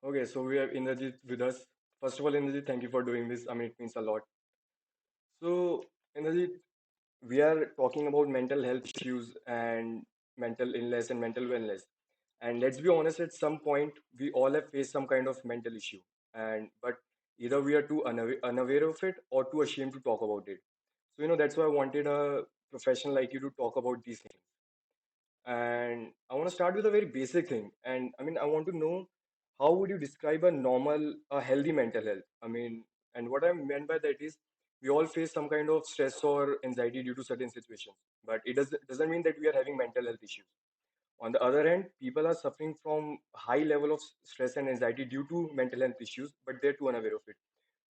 Okay, so we have Inderjeet with us. First of all, Inderjeet, thank you for doing this. I mean, it means a lot. So, Inderjeet, we are talking about mental health issues and mental illness and mental wellness. And let's be honest, at some point, we all have faced some kind of mental issue. And but either we are too unaware of it or too ashamed to talk about it. So, that's why I wanted a professional like you to talk about these things. And I want to start with a very basic thing. And I mean, I want to know how would you describe a healthy mental health? I mean, and what I meant by that is we all face some kind of stress or anxiety due to certain situations, but it doesn't mean that we are having mental health issues. On the other hand, people are suffering from high level of stress and anxiety due to mental health issues, but they're too unaware of it.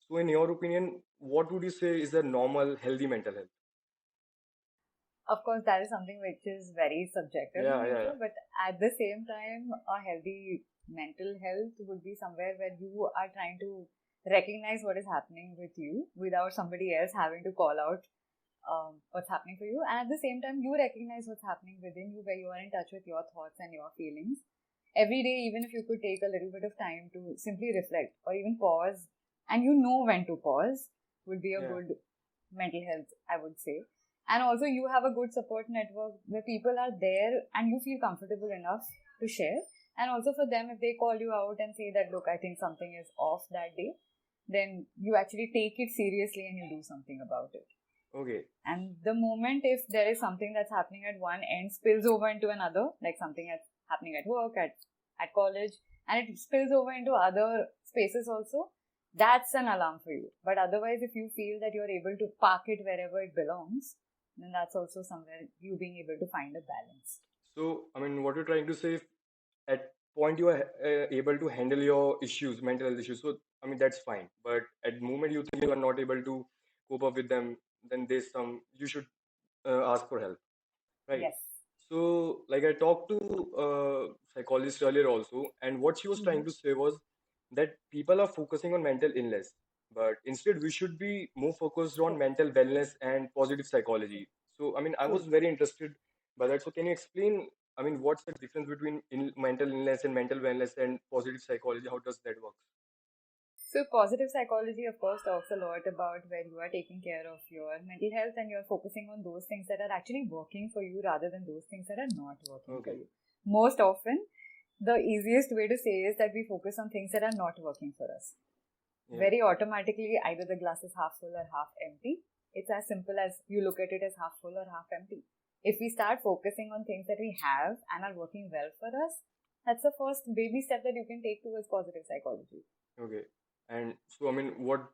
So, in your opinion, what would you say is a normal, healthy mental health? Of course, that is something which is very subjective in Yeah, yeah, yeah. nature, but at the same time, a healthy mental health would be somewhere where you are trying to recognize what is happening with you without somebody else having to call out what's happening for you. And at the same time, you recognize what's happening within you, where you are in touch with your thoughts and your feelings. Every day, even if you could take a little bit of time to simply reflect or even pause, and you know when to pause, would be a Yeah. good mental health, I would say. And also, you have a good support network where people are there and you feel comfortable enough to share. And also, for them, if they call you out and say that, look, I think something is off that day, then you actually take it seriously and you do something about it. Okay. And the moment if there is something that's happening at one end spills over into another, like something that's happening at work, at college, and it spills over into other spaces also, that's an alarm for you. But otherwise, if you feel that you're able to park it wherever it belongs, then that's also somewhere you being able to find a balance. So, I mean, what you're trying to say, at point you are able to handle your issues, mental health issues. So, I mean, that's fine. But at the moment you think you are not able to cope up with them, then you should ask for help, right? Yes. So, like I talked to a psychologist earlier also, and what she was Mm-hmm. trying to say was that people are focusing on mental illness, but instead we should be more focused on True. mental wellness and positive psychology. So, I mean, I was True. very interested by that. So, can you explain, I mean, what's the difference between mental illness and mental wellness and positive psychology? How does that work? So, positive psychology, of course, talks a lot about where you are taking care of your mental health and you're focusing on those things that are actually working for you rather than those things that are not working for Okay. you. Most often, the easiest way to say is that we focus on things that are not working for us. Yeah. Very automatically, either the glass is half full or half empty. It's as simple as you look at it as half full or half empty. If we start focusing on things that we have and are working well for us, that's the first baby step that you can take towards positive psychology. Okay. And so, I mean, what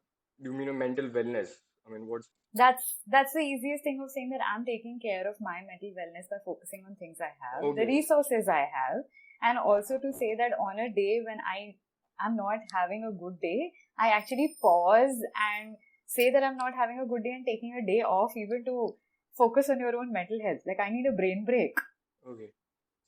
do you mean a mental wellness? I mean, what's That's the easiest thing of saying that I'm taking care of my mental wellness by focusing on things I have, the okay? resources I have, and also to say that on a day when I am not having a good day, I actually pause and say that I'm not having a good day and taking a day off even to focus on your own mental health. Like I need a brain break. Okay.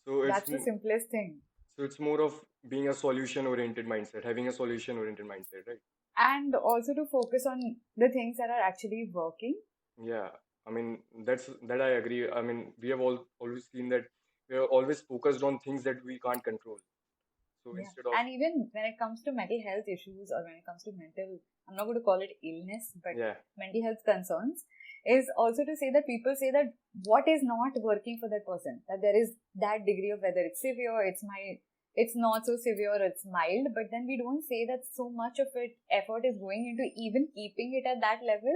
So That's the simplest thing. it's more of being a solution oriented mindset, having a solution oriented mindset, right? And also to focus on the things that are actually working. Yeah. I mean, that I agree. I mean, we have always seen that we are always focused on things that we can't control. So Yeah. instead of, And even when it comes to mental health issues or when it comes to mental, I'm not going to call it illness, but yeah, mental health concerns, is also to say that people say that what is not working for that person, that there is that degree of whether it's severe, it's mild, it's not so severe, it's mild, but then we don't say that so much of it effort is going into even keeping it at that level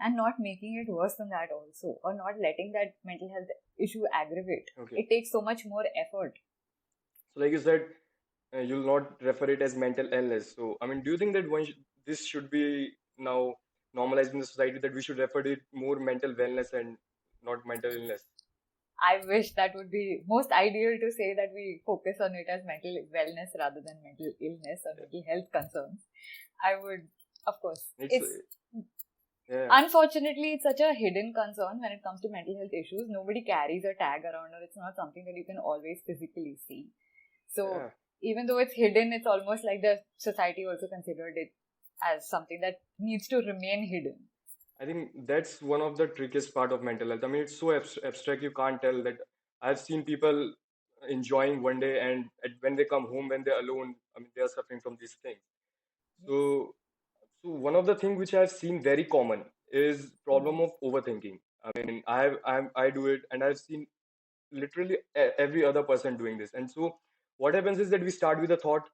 and not making it worse than that also, or not letting that mental health issue aggravate. okay. It takes so much more effort. So like you said, you'll not refer it as mental illness. So I mean, do you think that this should be now normalized in the society that we should refer to it more mental wellness and not mental illness? I wish that would be most ideal to say that we focus on it as mental wellness rather than mental illness or mental health concerns. I would, of course, It's it's yeah, unfortunately it's such a hidden concern when it comes to mental health issues. Nobody carries a tag around, or it's not something that you can always physically see. So yeah. even though it's hidden, it's almost like the society also considered it as something that needs to remain hidden. I think that's one of the trickiest part of mental health. I mean, it's so abstract you can't tell that. I've seen people enjoying one day and when they come home when they're alone I mean, they are suffering from these things. Yes. So, so one of the things which I've seen very common is problem Hmm. of overthinking. I mean, I do it, and I've seen literally every other person doing this. And so, what happens is that we start with a thought,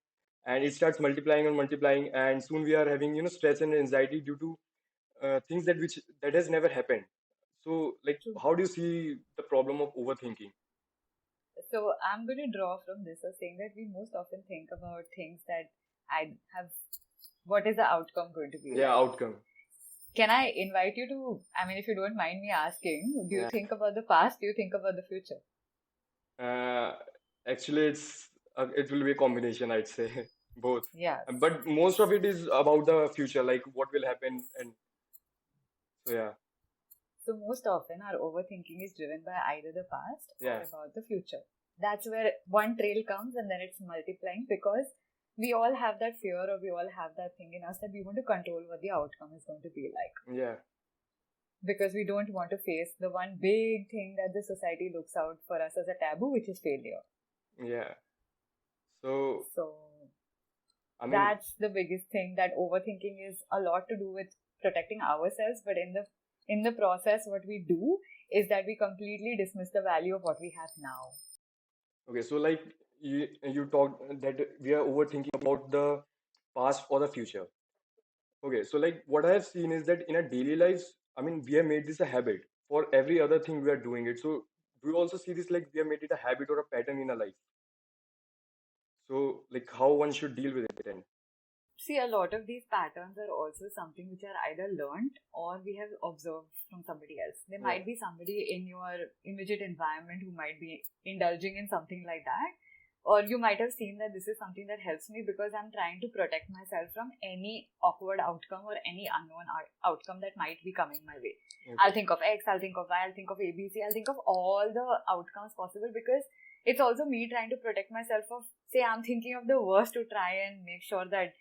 and it starts multiplying and multiplying, and soon we are having stress and anxiety due to things that has never happened. So, like, True. how do you see the problem of overthinking? So I'm going to draw from this as saying that we most often think about things that I have. What is the outcome going to be Yeah, like? outcome. Can I invite you to? I mean, if you don't mind me asking, do you Yeah. think about the past? Do you think about the future? Uh, Actually, it will be a combination, I'd say, both. Yes. But most of it is about the future, like what will happen, and so yeah, So most often our overthinking is driven by either the past or yeah, about the future. That's where one trail comes and then it's multiplying because we all have that fear or we all have that thing in us that we want to control what the outcome is going to be like. yeah, Because we don't want to face the one big thing that the society looks out for us as a taboo, which is failure. yeah. So So I mean, that's the biggest thing, that overthinking is a lot to do with protecting ourselves, but in the process what we do is that we completely dismiss the value of what we have now. okay, so like you talked that we are overthinking about the past or the future. Okay, so like what I have seen is that in our daily lives, I mean, we have made this a habit for every other thing we are doing it. So do you also see this like we have made it a habit or a pattern in our life? So like how one should deal with it then? See, a lot of these patterns are also something which are either learned or we have observed from somebody else. There Yeah, might be somebody in your immediate environment who might be indulging in something like that. Or you might have seen that this is something that helps me because I'm trying to protect myself from any awkward outcome or any unknown outcome that might be coming my way. I'll okay, think of X, I'll think of Y, I'll think of ABC, I'll think of all the outcomes possible because it's also me trying to protect myself of, say, I'm thinking of the worst to try and make sure that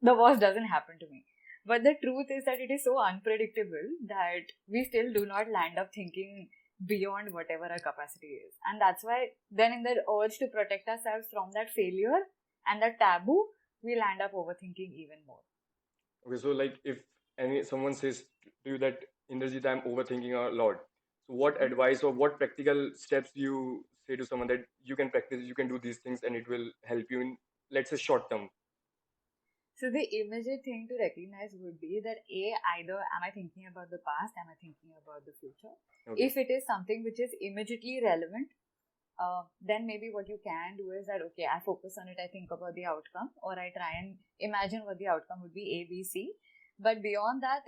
the worst doesn't happen to me. But the truth is that it is so unpredictable that we still do not land up thinking beyond whatever our capacity is. And that's why then in the urge to protect ourselves from that failure and that taboo, we land up overthinking even more. okay. So like if someone says to you that Inderjeet, I'm overthinking a lot. So what Mhm. advice or what practical steps you say to someone that you can practice, you can do these things, and it will help you in, let's say, short term. So the immediate thing to recognize would be that either am I thinking about the past, am I thinking about the future? Okay. If it is something which is immediately relevant, then maybe what you can do is that, okay, I focus on it, I think about the outcome, or I try and imagine what the outcome would be, A, B, C. But beyond that,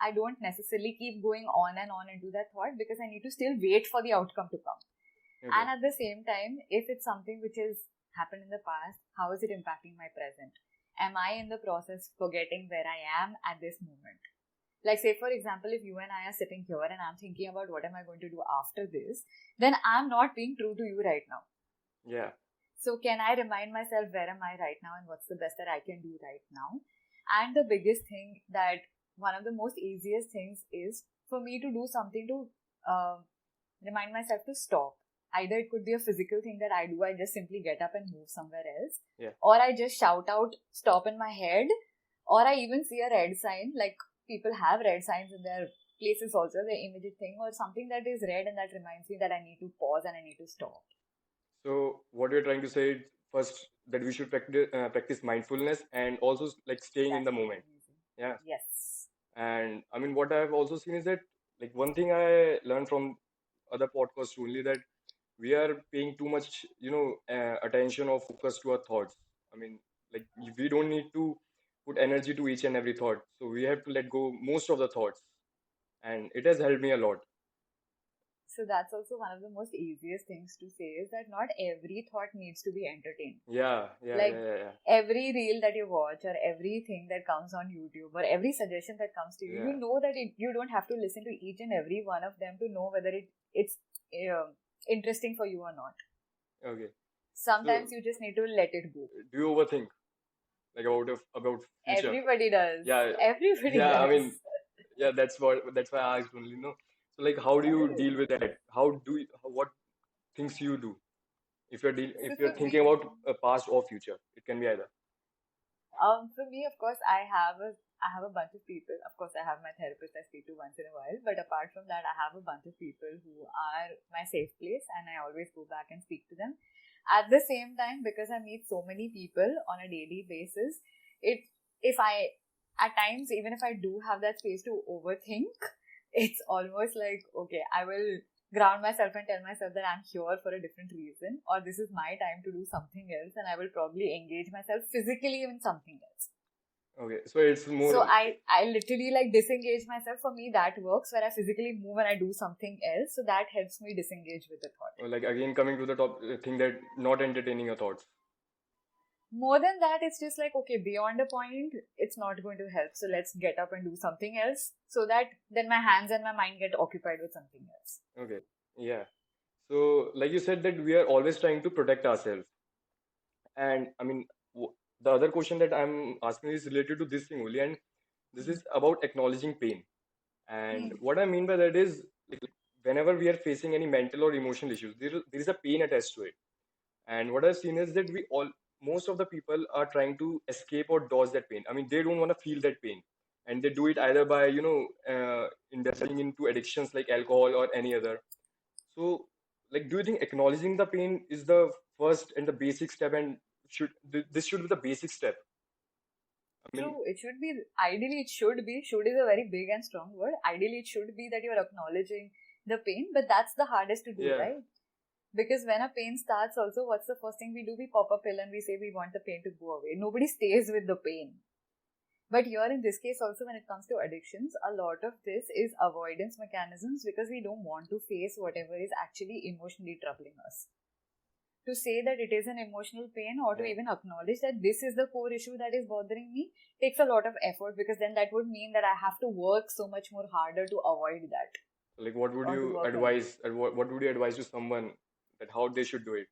I don't necessarily keep going on and on into that thought because I need to still wait for the outcome to come. Okay. And at the same time, if it's something which has happened in the past, how is it impacting my present? Am I in the process forgetting where I am at this moment? Like, say, for example, if you and I are sitting here and I'm thinking about what am I going to do after this, then I'm not being true to you right now. Yeah. So, can I remind myself where am I right now and what's the best that I can do right now? And the biggest thing that one of the most easiest things is for me to do something to uh, remind myself to stop. Either it could be a physical thing that I do, I just simply get up and move somewhere else, Yeah. or I just shout out stop in my head, or I even see a red sign, like people have red signs in their places also, the immediate thing, or something that is red and that reminds me that I need to pause and I need to stop. So what we're trying to say is first that we should practice mindfulness and also like staying in That's the moment. amazing. Yeah. Yes. And I mean, what I've also seen is that like one thing I learned from other podcasts only that we are paying too much, attention or focus to our thoughts. I mean, like we don't need to put energy to each and every thought. So we have to let go most of the thoughts, and it has helped me a lot. So that's also one of the most easiest things to say is that not every thought needs to be entertained. Yeah, yeah, yeah, Like yeah, yeah. every reel that you watch or everything that comes on YouTube or every suggestion that comes to you, you Yeah. know that you don't have to listen to each and every one of them to know whether it's uh, interesting for you or not. Okay. So Sometimes you just need to let it go. do you overthink like about future? Everybody does. Yeah, Everybody yeah. I does. mean, yeah. That's why I asked only. No. So like, how do you deal with that? What things you do? So If you're for thinking me, about past or future, it can be either. of course, I have a bunch of people. Of course, I have my therapist I speak to once in a while. But apart from that, I have a bunch of people who are my safe place, and I always go back and speak to them. At the same time, because I meet so many people on a daily basis, it if I at times, even if I do have that space to overthink, it's almost like, okay, I will ground myself and tell myself that I'm here for a different reason, or this is my time to do something else, and I will probably engage myself physically in something else. Okay, so it's So more I literally like disengage myself. For me, that works where I physically move and I do something else. So that helps me disengage with the thought. like again coming to the top thing that not entertaining your thoughts. More than that, it's just like, okay, beyond a point, it's not going to help. So let's get up and do something else so that then my hands and my mind get occupied with something else. Okay, yeah. So like you said that we are always trying to protect ourselves, and I mean the other question that I'm asking is related to this thing only, and this Hmm. is about acknowledging pain. And Hmm. what I mean by that is like whenever we are facing any mental or emotional issues, there is a pain attached to it. And what I've seen is that most of the people are trying to escape or dodge that pain. I mean, they don't want to feel that pain, and they do it either by indulging into addictions like alcohol or any other. So, like, do you think acknowledging the pain is the first and the basic step, and this should be the basic step? I mean, True, it should be, ideally, it should be. Should is a very big and strong word. Ideally, it should be that you're acknowledging the pain, but that's the hardest to do, yeah, right? Because when a pain starts, also, what's the first thing we do? We pop a pill and we say we want the pain to go away. Nobody stays with the pain. But here, in this case, also, when it comes to addictions, a lot of this is avoidance mechanisms because we don't want to face whatever is actually emotionally troubling us. To say that it is an emotional pain or to yeah. even acknowledge that this is the core issue that is bothering me takes a lot of effort, because then that would mean that I have to work so much more harder to avoid that Like, what would or to you work on it. advise? What would you advise to someone that how they should do it?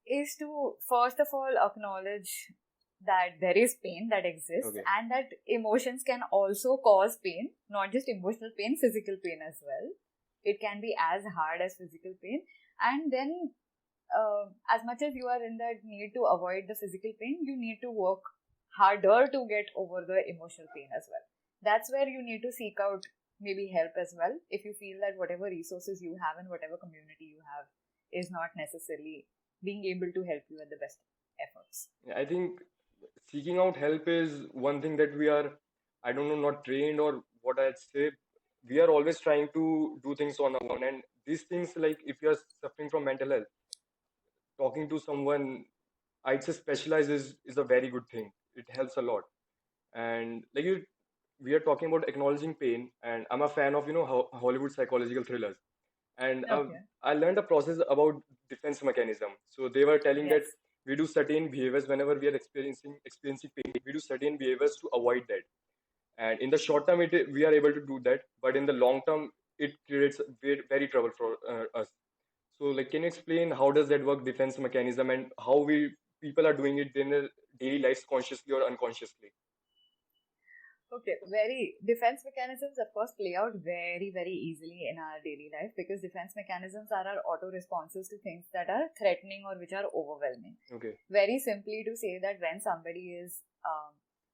Is to first of all acknowledge that there is pain that exists Okay. and that emotions can also cause pain, not just emotional pain, physical pain as well. It can be as hard as physical pain. And then, as much as you are in that need to avoid the physical pain, you need to work harder to get over the emotional pain as well. That's where you need to seek out maybe help as well if you feel that whatever resources you have and whatever community you have is not necessarily being able to help you at the best efforts. Yeah, I think seeking out help is one thing that we are, I don't know, not trained or what I'd say. We are always trying to do things on our own. And these things, like if you're suffering from mental health, talking to someone, I'd say specialized is a very good thing. It helps a lot. And we are talking about acknowledging pain, and I'm a fan of, Hollywood psychological thrillers. And Okay. I learned a process about defense mechanism. So they were telling that Yes. we do certain behaviors whenever we are experiencing pain. We do certain behaviors to avoid that. And in the short term, we are able to do that, but in the long term, it creates very, very trouble for us. So, like, can you explain how does that work, defense mechanism, and how we people are doing it in their daily lives, consciously or unconsciously? Okay, very defense mechanisms, of course, play out very, very easily in our daily life because defense mechanisms are our auto responses to things that are threatening or which are overwhelming. Okay. Very simply, to say that when somebody is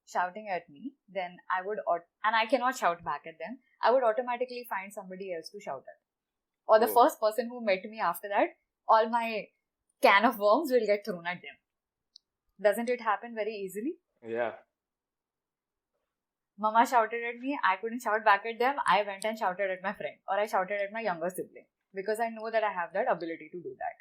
shouting at me, then I would, and I cannot shout back at them, I would automatically find somebody else to shout at. Or the Oh, first person who met me after that, all my can of worms will get thrown at them. Doesn't it happen very easily? yeah. Mama shouted at me, I couldn't shout back at them. I went and shouted at my friend, or I shouted at my younger sibling because I know that I have that ability to do that.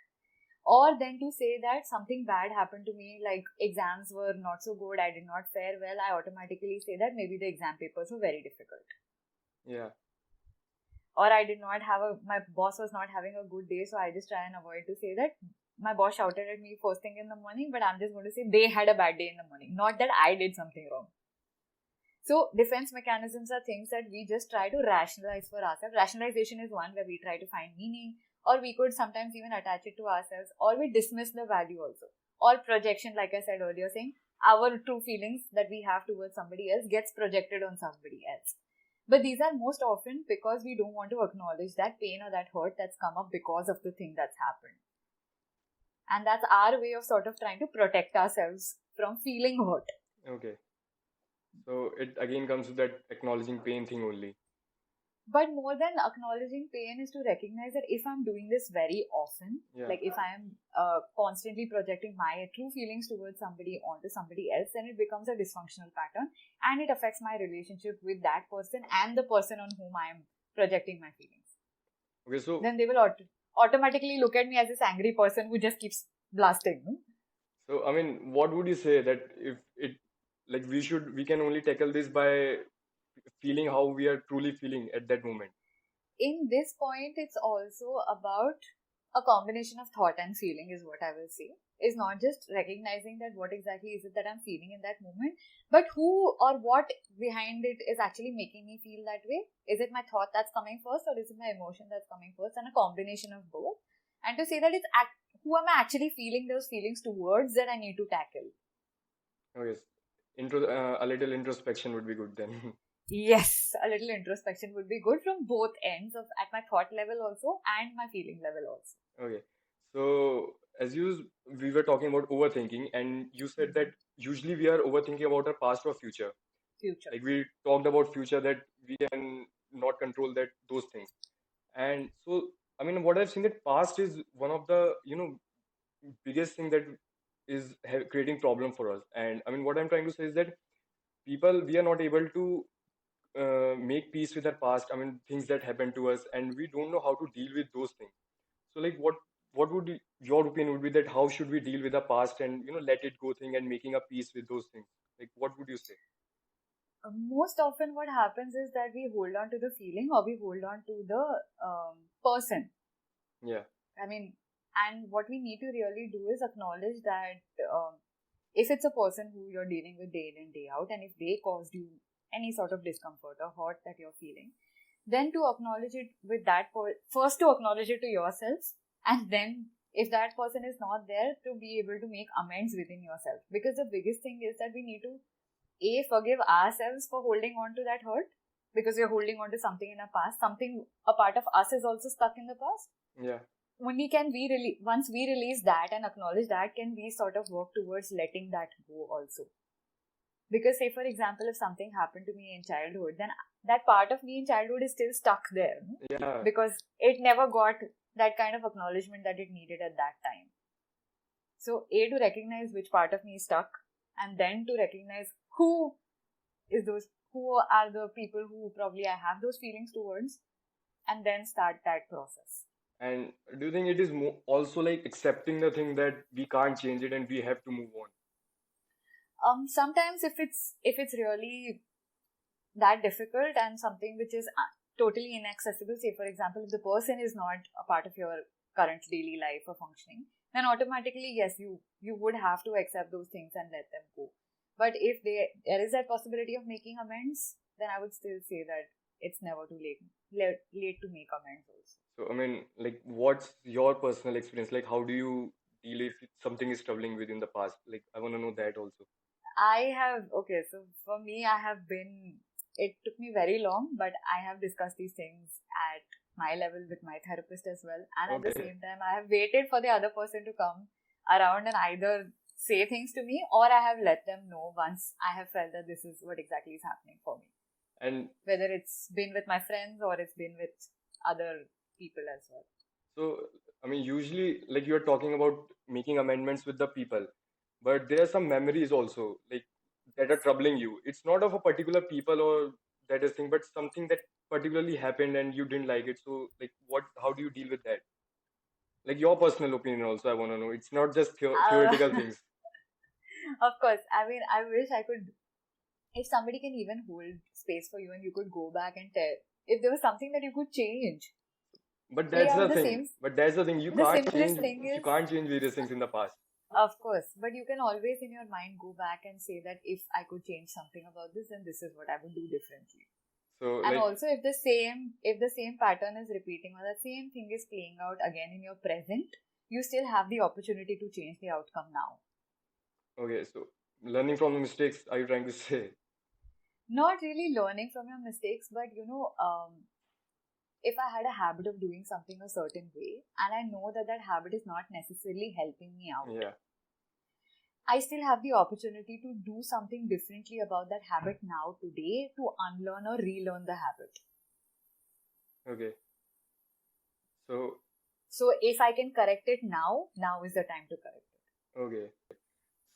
Or then to say that something bad happened to me, like exams were not so good, I did not fare well, I automatically say that maybe the exam papers were very difficult. Yeah. Or I did not have my boss was not having a good day, so I just try and avoid to say that my boss shouted at me first thing in the morning, but I'm just going to say they had a bad day in the morning, not that I did something wrong. So defense mechanisms are things that we just try to rationalize for ourselves. Rationalization is one where we try to find meaning, or we could sometimes even attach it to ourselves, or we dismiss the value also. Or projection, like I said earlier, saying our true feelings that we have towards somebody else gets projected on somebody else. But these are most often because we don't want to acknowledge that pain or that hurt that's come up because of the thing that's happened. And that's our way of sort of trying to protect ourselves from feeling hurt. Okay. So it again comes to that acknowledging pain thing only. But more than acknowledging pain is to recognize that if I'm doing this very often, Yeah. like if I'm constantly projecting my true feelings towards somebody onto somebody else, then it becomes a dysfunctional pattern and it affects my relationship with that person and the person on whom I am projecting my feelings. Okay, so Then they will automatically look at me as this angry person who just keeps blasting. No? I mean, what would you say that if it like we can only tackle this by feeling how we are truly feeling at that moment. In this point, it's also about a combination of thought and feeling, is what I will say. Is not just recognizing that what exactly is it that I'm feeling in that moment, but who or what behind it is actually making me feel that way. Is it my thought that's coming first, or is it my emotion that's coming first, and a combination of both? And to say that who am I actually feeling those feelings towards that I need to tackle. Oh yes, a little introspection would be good then. Yes, a little introspection would be good from both ends of at my thought level also and my feeling level also. Okay, so we were talking about overthinking, and you said that usually we are overthinking about our past or future. Future. Like we talked about future that we can not control that those things, and so I mean, what I've seen that past is one of the biggest thing that is creating problem for us. And I mean, what I'm trying to say is that people we are not able to make peace with our past. I mean, things that happened to us, and we don't know how to deal with those things. So, like, what would your opinion would be that how should we deal with the past and let it go thing and making a peace with those things? Like, what would you say? Most often, what happens is that we hold on to the feeling or we hold on to the person. Yeah. I mean, and what we need to really do is acknowledge that if it's a person who you're dealing with day in and day out, and if they caused you any sort of discomfort or hurt that you're feeling, then to acknowledge it with that first to acknowledge it to yourself, and then if that person is not there, to be able to make amends within yourself. Because the biggest thing is that we need to forgive ourselves for holding on to that hurt, because we're holding on to something in our past, something a part of us is also stuck in the past. Yeah. Only can we once we release that and acknowledge that, can we sort of work towards letting that go also. Because say for example, if something happened to me in childhood, then that part of me in childhood is still stuck there. Yeah. Because it never got that kind of acknowledgement that it needed at that time. So to recognize which part of me is stuck, and then to recognize who are the people who probably I have those feelings towards, and then start that process. And do you think it is also like accepting the thing that we can't change it and we have to move on? Sometimes if it's really that difficult and something which is totally inaccessible, say for example, if the person is not a part of your current daily life or functioning, then automatically yes, you would have to accept those things and let them go. But if there is that possibility of making amends, then I would still say that it's never too late to make amends also. So I mean, like, what's your personal experience? Like, how do you deal if something is troubling within the past? Like, I want to know that also. So for me, it took me very long, but I have discussed these things at my level with my therapist as well. And at the Okay. same time, I have waited for the other person to come around and either say things to me, or I have let them know once I have felt that this is what exactly is happening for me. And whether it's been with my friends or it's been with other people as well. so, I mean, usually, like you're talking about making amendments with the people, but there are some memories also, like that are troubling you. It's not of a particular people or that is thing, but something that particularly happened and you didn't like it. So, like, how do you deal with that? Like your personal opinion also, I want to know. It's not just theoretical things. Of course, I mean, I wish I could, if somebody can even hold space for you and you could go back and tell, if there was something that you could change. But Play that's out the the thing. same. But that's the thing. You The can't simplest change. thing You is, can't change various things in the past. of course, but you can always in your mind go back and say that if I could change something about this, then this is what I would do differently. So, And like, also, if the same pattern is repeating or the same thing is playing out again in your present, you still have the opportunity to change the outcome now. okay, so learning from the mistakes, are you trying to say? Not really learning from your mistakes, but if I had a habit of doing something a certain way and I know that that habit is not necessarily helping me out, Yeah. I still have the opportunity to do something differently about that habit now today to unlearn or relearn the habit. Okay. So, So if I can correct it now, now is the time to correct it. okay.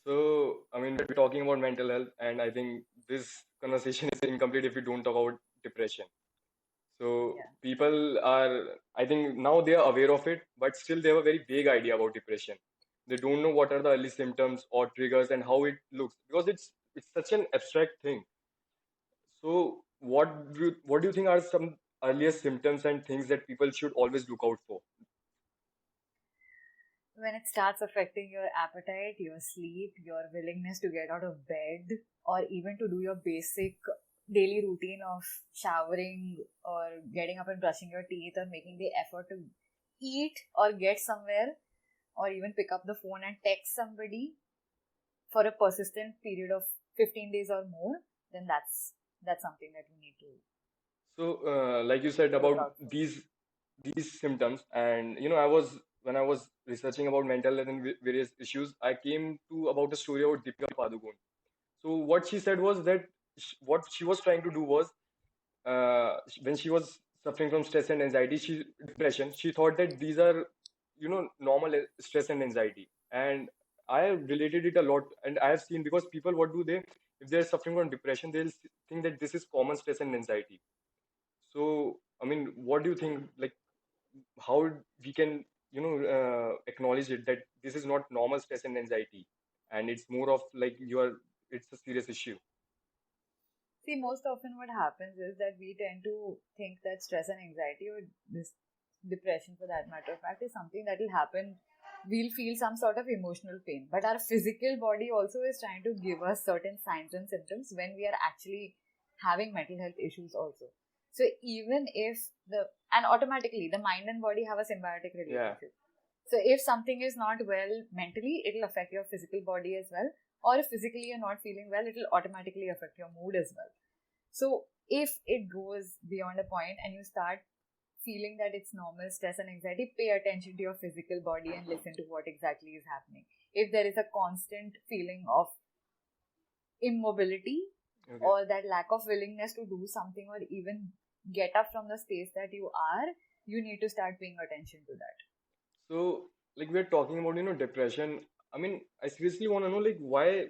So, I mean, we're talking about mental health, and I think this conversation is incomplete if we don't talk about depression. So, Yeah. people are, I think now they are aware of it, but still they have a very vague idea about depression. They don't know what are the early symptoms or triggers and how it looks because it's such an abstract thing. So, what do you think are some earliest symptoms and things that people should always look out for? When it starts affecting your appetite, your sleep, your willingness to get out of bed, or even to do your basic daily routine of showering or getting up and brushing your teeth or making the effort to eat or get somewhere or even pick up the phone and text somebody for a persistent period of 15 days or more, then that's something that we need to So, like you said look about out for. these symptoms, and I was when I was researching about mental health and various issues, I came to about a story about Deepika Padukone. So, what she said was that what she was trying to do was when she was suffering from stress and anxiety, depression, she thought that these are normal stress and anxiety, and I related it a lot, and I have seen because people, what do they, if they're suffering from depression, they'll think that this is common stress and anxiety. So, I mean, what do you think? Like, how we can, acknowledge it that this is not normal stress and anxiety, and it's more of like it's a serious issue. See, most often what happens is that we tend to think that stress and anxiety or this depression for that matter of fact is something that will happen. We'll feel some sort of emotional pain, but our physical body also is trying to give us certain signs and symptoms when we are actually having mental health issues also. So even if the and automatically the mind and body have a symbiotic Yeah. relationship. So if something is not well mentally, it'll affect your physical body as well. Or if physically you're not feeling well, it'll automatically affect your mood as well. So if it goes beyond a point and you start feeling that it's normal stress and anxiety, pay attention to your physical body and listen to what exactly is happening. If there is a constant feeling of immobility Okay. or that lack of willingness to do something or even get up from the space that you are, you need to start paying attention to that. So, like we're talking about, depression. I mean, I seriously want to know, like, why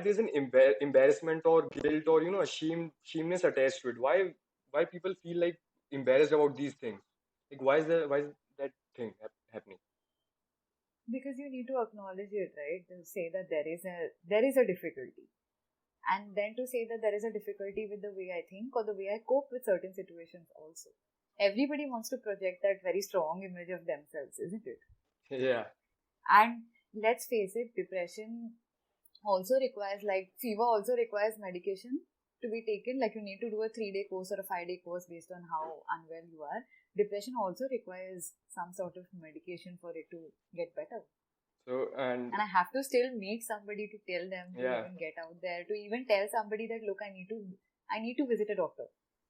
there's an embarrassment or guilt or a shameness attached to it. Why people feel like embarrassed about these things? Like, why is that thing happening? Because you need to acknowledge it, right? To say that there is a difficulty, and then to say that there is a difficulty with the way I think or the way I cope with certain situations also. Everybody wants to project that very strong image of themselves, isn't it? Yeah. And let's face it, depression also requires, like fever also requires medication to be taken. Like you need to do a 3-day course or a 5-day course based on how unwell you are. Depression also requires some sort of medication for it to get better. So, and And I have to still meet somebody to tell them to yeah. even get out there, to even tell somebody that look, I need to visit a doctor.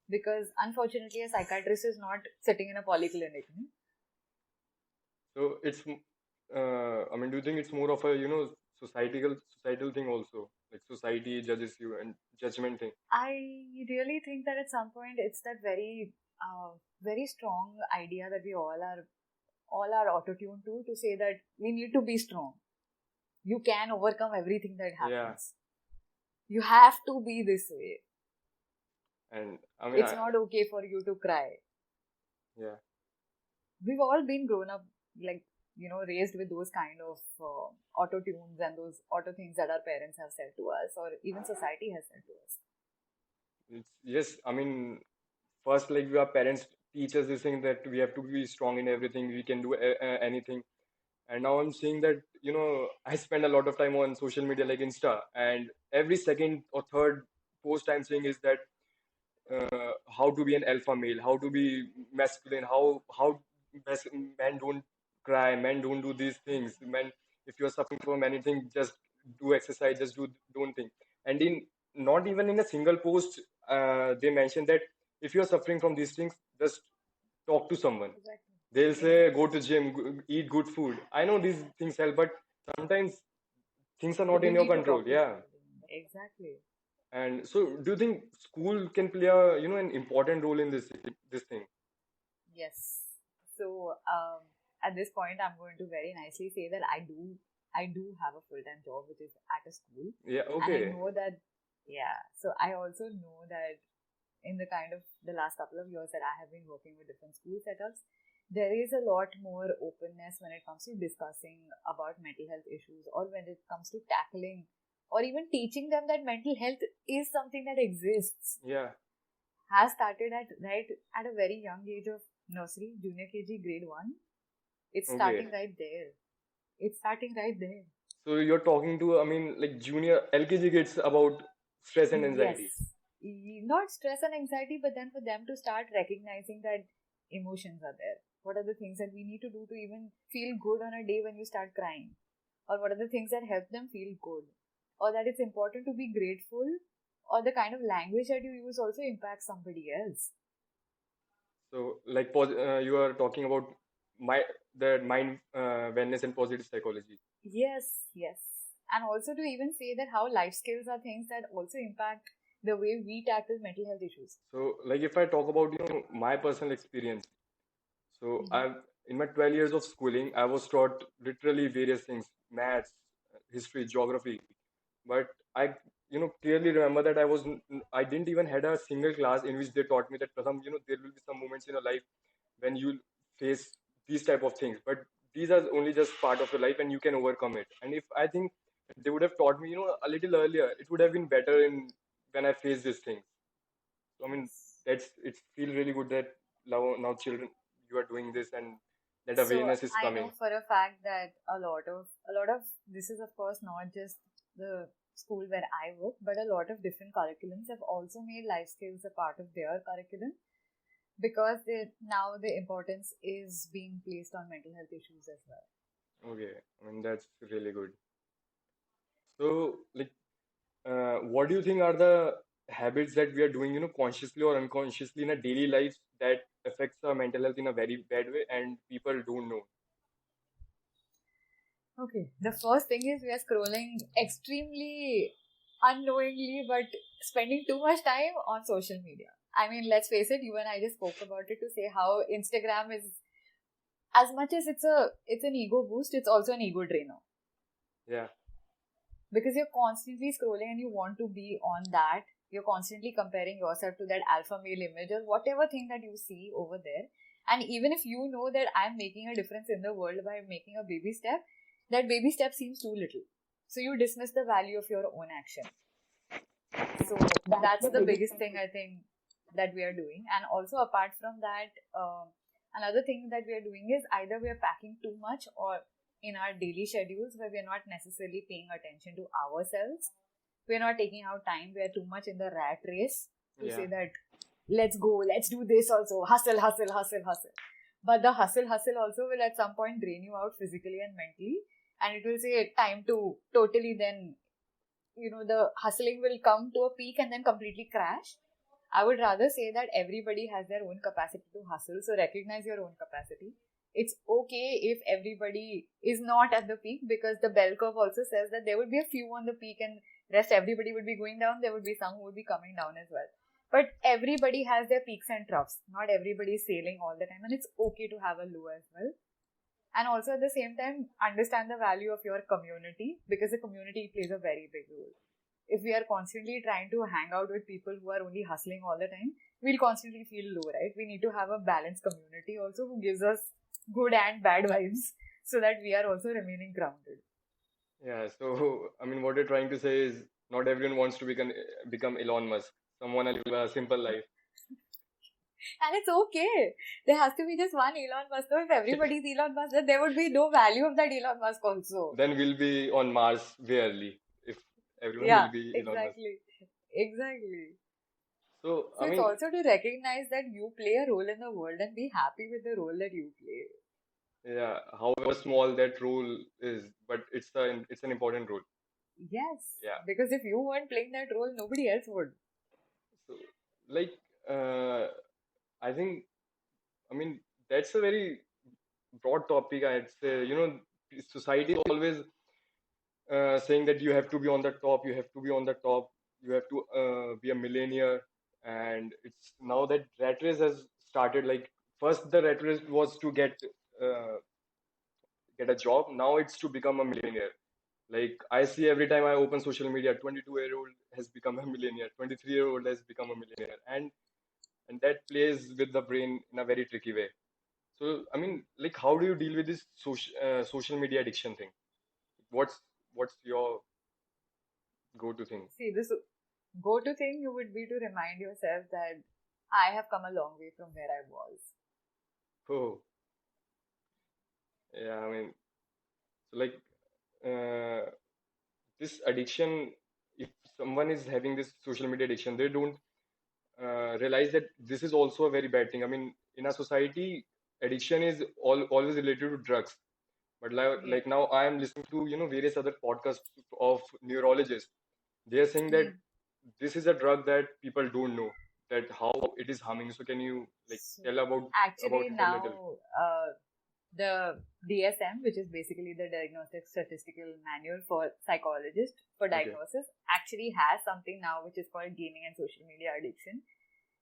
Because unfortunately a psychiatrist is not sitting in a polyclinic. So I mean, do you think it's more of a societal thing also? Like society judges you and judgment thing. I really think that at some point it's that very strong idea that we all are auto-tuned to say that we need to be strong. You can overcome everything that Yeah. happens. You have to be this way. And I mean, It's not okay for you to cry. yeah. We've all been grown up, like, raised with those kind of auto tunes and those auto things that our parents have said to us, or even society has said to us. Yes, I mean, first, like our parents teach us this thing that we have to be strong in everything, we can do anything. And now I'm seeing that, I spend a lot of time on social media like Insta, and every second or third post I'm seeing is that how to be an alpha male, how to be masculine, how men don't cry, men don't do these things, men, if you're suffering from anything, just do exercise, just don't think. And in not even in a single post, they mention that if you're suffering from these things, just talk to someone. Exactly. They'll say go Exactly. to gym, eat good food. I know these things help, but sometimes things are But not you in your need to control. talk to Yeah. somebody. Exactly. And so, do you think school can play a an important role in this thing? Yes. So at this point, I'm going to very nicely say that I do have a full time job which is at a school, Yeah. and I Okay. know that yeah. So I also know that in the kind of the last couple of years that I have been working with different school setups, there is a lot more openness when it comes to discussing about mental health issues, or when it comes to tackling or even teaching them that mental health is something that exists, Yeah. has started at right at a very young age of nursery, junior KG, grade 1. It's Okay. starting right there. It's starting right there. So you're talking to, like junior LKG kids about stress and Yes. anxiety. Not stress and anxiety, but then for them to start recognizing that emotions are there. What are the things that we need to do to even feel good on a day when you start crying? Or what are the things that help them feel good? Or that it's important to be grateful, or the kind of language that you use also impacts somebody else. So, like, you are talking about my the mind wellness and positive psychology. Yes, yes. And also to even say that how life skills are things that also impact the way we tackle mental health issues. So, like, if I talk about my personal experience, so Mm-hmm. I've in my 12 years of schooling, I was taught literally various things, maths, history, geography. But I, clearly remember that I didn't even had a single class in which they taught me that Pratham, there will be some moments in your life when you face these type of things, but these are only just part of your life and you can overcome it. And if I think they would have taught me, a little earlier, it would have been better in when I face these things. So Yes. it feels really good that now children you are doing this and that So awareness is I know coming. for a fact that a lot of this is of course not just the school where I work, but a lot of different curriculums have also made life skills a part of their curriculum, because now the importance is being placed on mental health issues as well. Okay, that's really good. So like, what do you think are the habits that we are doing, consciously or unconsciously in a daily life that affects our mental health in a very bad way and people don't know? Okay. The first thing is we are scrolling extremely unknowingly, but spending too much time on social media. I mean, let's face it, you and I just spoke about it to say how Instagram is, as much as it's an ego boost, it's also an ego drainer. Yeah, Because you're constantly scrolling and you want to be on that. You're constantly comparing yourself to that alpha male image or whatever thing that you see over there. And even if you know that I'm making a difference in the world by making a baby step, that baby step seems too little. So you dismiss the value of your own action. So that's the biggest thing I think that we are doing. And also, apart from that, another thing that we are doing is either we are packing too much or in our daily schedules where we are not necessarily paying attention to ourselves. We are not taking our time. We are too much in the rat race to yeah, say that let's go, let's do this also, hustle, hustle, hustle, hustle. But the hustle, hustle also will at some point drain you out physically and mentally. And it will say time to totally then the hustling will come to a peak and then completely crash. I would rather say that everybody has their own capacity to hustle, so recognize your own capacity. It's okay if everybody is not at the peak, because the bell curve also says that there would be a few on the peak and rest everybody would be going down. There would be some who would be coming down as well. But everybody has their peaks and troughs. Not everybody is sailing all the time, and it's okay to have a low as well. And also at the same time, understand the value of your community, because the community plays a very big role. If we are constantly trying to hang out with people who are only hustling all the time, we'll constantly feel low, right? We need to have a balanced community also who gives us good and bad vibes, so that we are also remaining grounded. yeah. So what you're trying to say is not everyone wants to become Elon Musk. Someone to live a simple life. And it's okay. There has to be just one Elon Musk. So if everybody's Elon Musk, then there would be no value of that Elon Musk also. Then we'll be on Mars way early if everyone Yeah, will be Elon Musk. exactly. Exactly. So So it's also to recognize that you play a role in the world and be happy with the role that you play. yeah, however small that role is, but it's an important role. Yes, Yeah. because if you weren't playing that role, nobody else would. So like, uh, I think I mean, that's a very broad topic. I'd say, society is always saying that you have to be on the top, you have to be on the top, you have to be a millionaire. And it's now that rat race has started. Like, first the rat race was to uh, get a job. Now it's to become a millionaire. Like, I see every time I open social media, 22-year-old has become a millionaire, 23-year-old has become a millionaire, and that plays with the brain in a very tricky way. So, I mean, like, how do you deal with this social media addiction thing? What's your go-to thing? See, this go-to thing you would be to remind yourself that I have come a long way from where I was. Oh, yeah. I mean, so like, uh, this addiction. If someone is having this social media addiction, they don't realize that this is also a very bad thing. I mean, in our society, addiction is always related to drugs. But Yeah. like now, I am listening to various other podcasts of neurologists. They are saying that Hmm. this is a drug that people don't know that how it is harming. So can you like So tell about actually it a little? now the DSM, which is basically the Diagnostic Statistical Manual for Psychologists for Okay. diagnosis, actually has something now which is called gaming and social media addiction.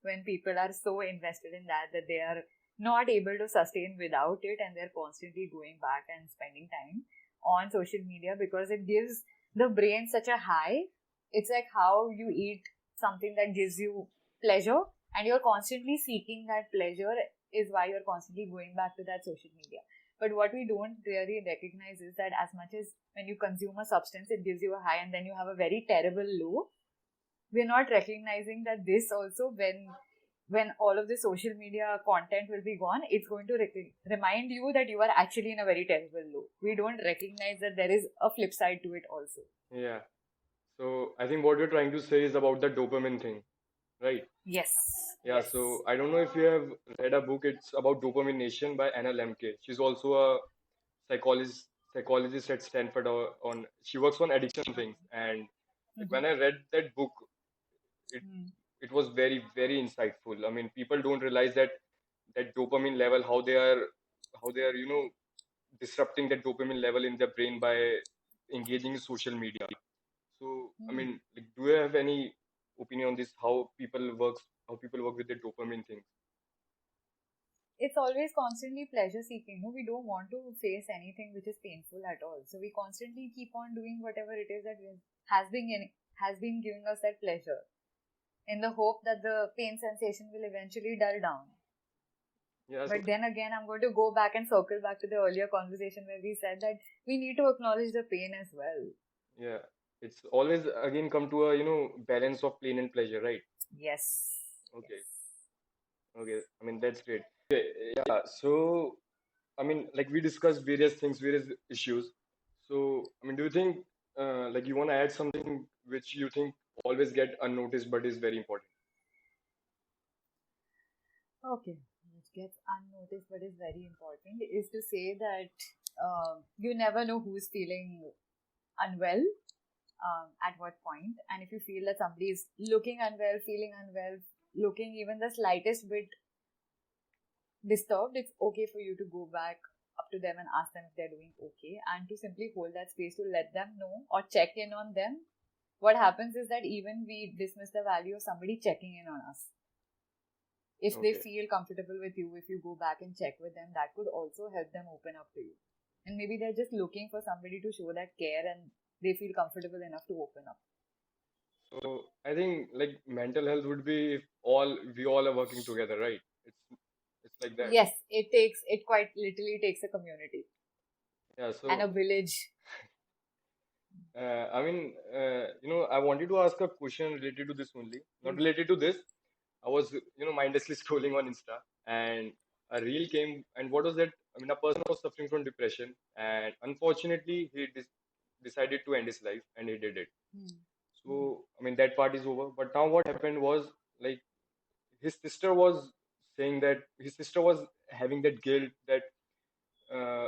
When people are so invested in that they are not able to sustain without it, and they're constantly going back and spending time on social media because it gives the brain such a high. It's like how you eat something that gives you pleasure, and you're constantly seeking that pleasure, is why you're constantly going back to that social media. But what we don't really recognize is that as much as when you consume a substance, it gives you a high and then you have a very terrible low, we're not recognizing that this also, when all of the social media content will be gone, it's going to remind you that you are actually in a very terrible low. We don't recognize that there is a flip side to it also. Yeah. So I think what you're trying to say is about the dopamine thing, right? Yes. Yeah. Yes. So I don't know if you have read a book. It's about Dopamine Nation by Anna Lemke. She's also a psychologist psychologist at Stanford. On She works on addiction things. Okay. And like Mm-hmm. when I read that book, it Mm. it was very insightful. I mean, people don't realize that dopamine level, how they are disrupting that dopamine level in their brain by engaging in social media. So, I Mm. mean, like, do you have any opinion on this? How people work with the dopamine thing? It's always constantly pleasure seeking. No, we don't want to face anything which is painful at all. So we constantly keep on doing whatever it is that has been has been giving us that pleasure, in the hope that the pain sensation will eventually dull down. Yeah. So But then again, I'm going to go back and circle back to the earlier conversation where we said that we need to acknowledge the pain as well. yeah, it's always again come to a balance of pain and pleasure, right? Yes. Okay. Yes. Okay. I mean, that's great. Okay. Yeah. So, I mean, like, we discussed various things, various issues. So, I mean, do you think like you want to add something which you think always get unnoticed but is very important? Okay. Which gets unnoticed but is very important is to say that you never know who's feeling unwell at what point. And if you feel that somebody is looking unwell, feeling unwell, looking even the slightest bit disturbed, it's okay for you to go back up to them and ask them if they're doing okay, and to simply hold that space to let them know or check in on them. What happens is that even we dismiss the value of somebody checking in on us. If they Okay. feel comfortable with you, if you go back and check with them, that could also help them open up to you. And maybe they're just looking for somebody to show that care and they feel comfortable enough to open up. So I think like mental health would be if we all are working together, right? It's like that. Yes, it quite literally takes a community Yeah. and a So village. I mean, I wanted to ask a question related to this only, not Please. related to this. I was mindlessly scrolling on Insta, and a reel came. And what was that? I mean, a person was suffering from depression, and unfortunately, he decided to end his life, and he did it. Hmm. Hmm. So I mean, that part is over. But now what happened was, like, his sister was saying that his sister was having that guilt, that uh,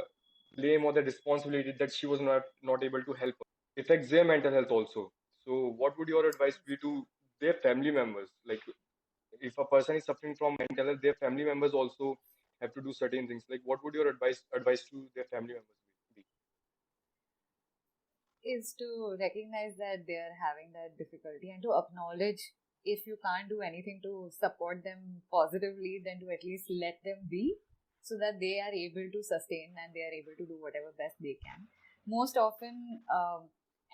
blame or the responsibility that she was not able to help her. Affects their mental health also. So what would your advice be to their family members? Like, if a person is suffering from mental health, their family members also have to do certain things, like what would your advice to their family members be? Is to recognize that they are having that difficulty and to acknowledge, if you can't do anything to support them positively, then to at least let them be, so that they are able to sustain and they are able to do whatever best they can. Most often,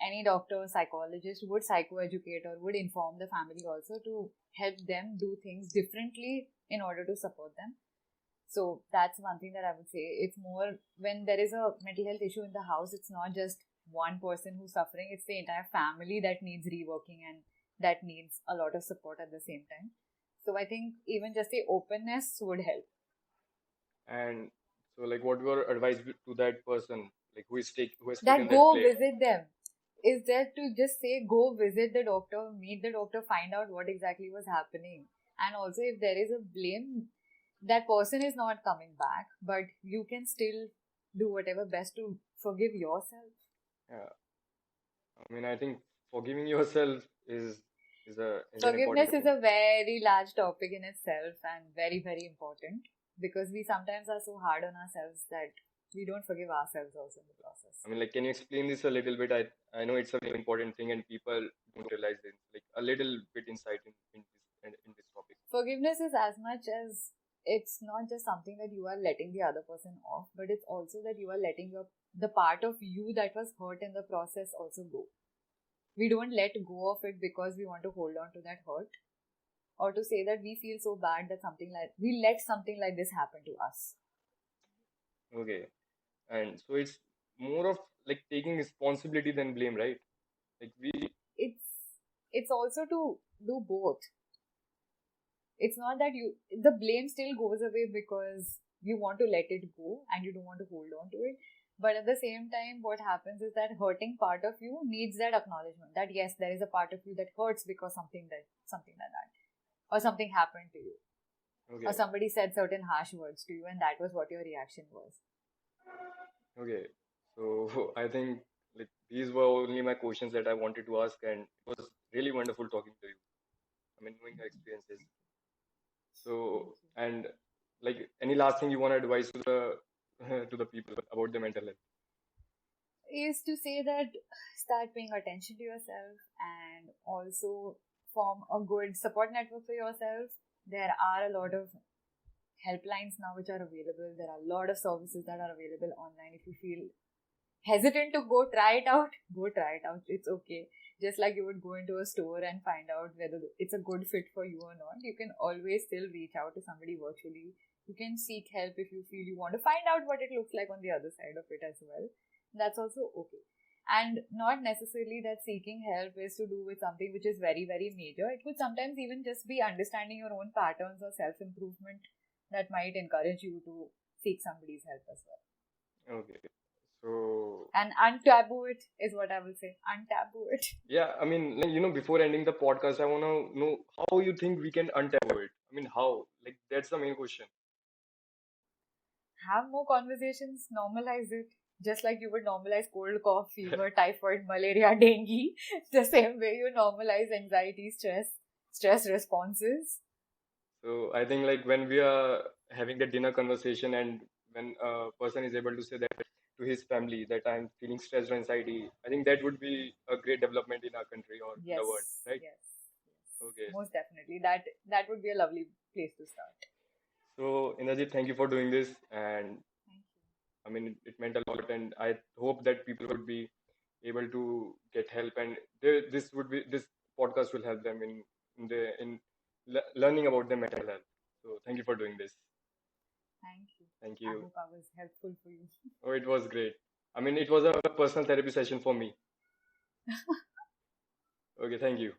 any doctor, psychologist would psychoeducate or would inform the family also to help them do things differently in order to support them. So that's one thing that I would say. It's more when there is a mental health issue in the house, it's not just one person who's suffering, it's the entire family that needs reworking and that needs a lot of support at the same time. So I think even just the openness would help. And so, like, what your advice to that person, like who has taken That that go play? visit them. Is there to just say go visit the doctor, meet the doctor, find out what exactly was happening. And also, if there is a blame, that person is not coming back, but you can still do whatever best to forgive yourself. Yeah, I mean, I think forgiving yourself is an important Forgiveness is thing. a very large topic in itself and very, very important, because we sometimes are so hard on ourselves that we don't forgive ourselves also in the process. I mean, like, can you explain this a little bit? I know it's a very important thing, and people don't realize it. Like, a little bit insight in this topic. Forgiveness is as much as it's not just something that you are letting the other person off, but it's also that you are letting the part of you that was hurt in the process also go. We don't let go of it because we want to hold on to that hurt, or to say that we feel so bad that something like we let something like this happen to us. Okay, and so it's more of like taking responsibility than blame, right? Like we, It's it's also to do both. It's not that the blame still goes away because you want to let it go and you don't want to hold on to it. But at the same time, what happens is that hurting part of you needs that acknowledgement that yes, there is a part of you that hurts because something like that, or something happened to you, or okay, somebody said certain harsh words to you, and that was what your reaction was. okay. So I think like these were only my questions that I wanted to ask, and it was really wonderful talking to you. I mean, knowing your experiences. Thank So you. and like any last thing you want to advise to the to the people about the mental health? Is to say that start paying attention to yourself and also form a good support network for yourself. There are a lot of helplines now which are available. There are a lot of services that are available online. If you feel hesitant to go try it out, go try it out. It's okay. Just like you would go into a store and find out whether it's a good fit for you or not, you can always still reach out to somebody virtually. You can seek help if you feel you want to find out what it looks like on the other side of it as well. That's also okay. And not necessarily that seeking help is to do with something which is very, very major. It could sometimes even just be understanding your own patterns or self improvement that might encourage you to seek somebody's help as well. Okay. So And untaboo it is what I will say. Untaboo it. yeah, I mean, like, before ending the podcast, I want to know how you think we can untaboo it. I mean, how? Like, that's the main question. Have more conversations, normalize it. Just like you would normalize cold, cough, fever, typhoid, malaria, dengue. The same way you normalize anxiety, stress responses. So I think like when we are having the dinner conversation and when a person is able to say that to his family that I'm feeling stress or anxiety, I think that would be a great development in our country or in the Yes, world, right? yes, yes. Okay. Most definitely. That would be a lovely place to start. So Indrajit, thank you for doing this, and Thank you. I mean it meant a lot, and I hope that people would be able to get help, and this podcast will help them in learning about their mental health. So thank you for doing this. Thank you. Thank I you. hope I was helpful for you. Oh, it was great. I mean, it was a personal therapy session for me. Okay, thank you.